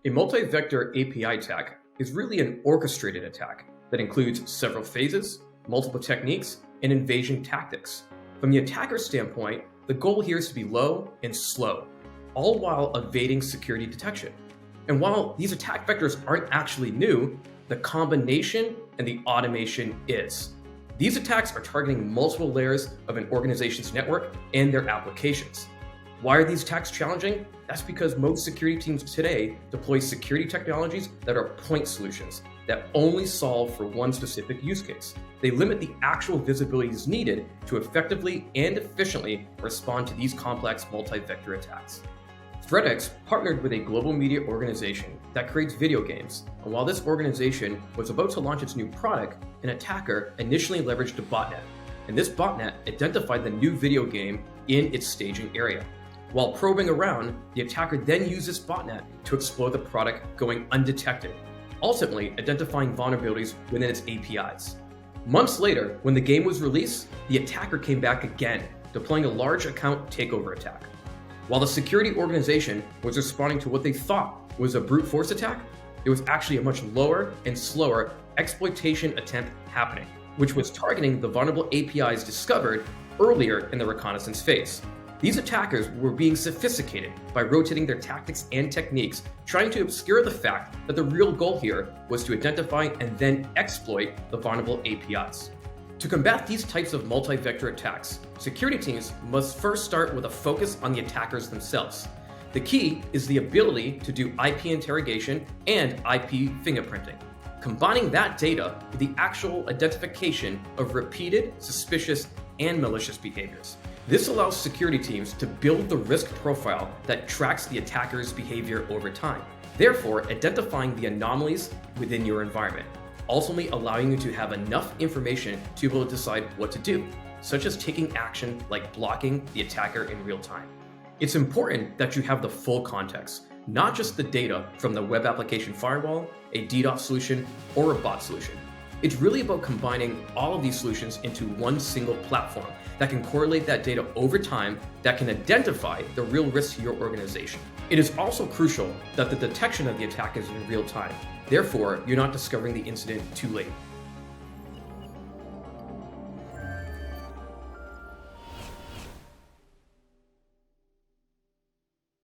A multi-vector API attack is really an orchestrated attack that includes several phases, multiple techniques, and invasion tactics. From the attacker's standpoint, the goal here is to be low and slow, all while evading security detection. And while these attack vectors aren't actually new, the combination and the automation is. These attacks are targeting multiple layers of an organization's network and their applications. Why are these attacks challenging? That's because most security teams today deploy security technologies that are point solutions that only solve for one specific use case. They limit the actual visibilities needed to effectively and efficiently respond to these complex multi-vector attacks. ThreatX partnered with a global media organization that creates video games, and while this organization was about to launch its new product, an attacker initially leveraged a botnet, and this botnet identified the new video game in its staging area. While probing around, the attacker then used this botnet to exploit the product going undetected, ultimately identifying vulnerabilities within its APIs. Months later, when the game was released, the attacker came back again, deploying a large account takeover attack. While the security organization was responding to what they thought was a brute force attack, there was actually a much lower and slower exploitation attempt happening, which was targeting the vulnerable APIs discovered earlier in the reconnaissance phase. These attackers were being sophisticated by rotating their tactics and techniques, trying to obscure the fact that the real goal here was to identify and then exploit the vulnerable APIs. To combat these types of multi-vector attacks, security teams must first start with a focus on the attackers themselves. The key is the ability to do IP interrogation and IP fingerprinting, combining that data with the actual identification of repeated, suspicious, and malicious behaviors. This allows security teams to build the risk profile that tracks the attacker's behavior over time, therefore identifying the anomalies within your environment, ultimately allowing you to have enough information to be able to decide what to do, such as taking action like blocking the attacker in real time. It's important that you have the full context, not just the data from the web application firewall, a DDoS solution, or a bot solution. It's really about combining all of these solutions into one single platform that can correlate that data over time, that can identify the real risk to your organization. It is also crucial that the detection of the attack is in real time. Therefore, you're not discovering the incident too late.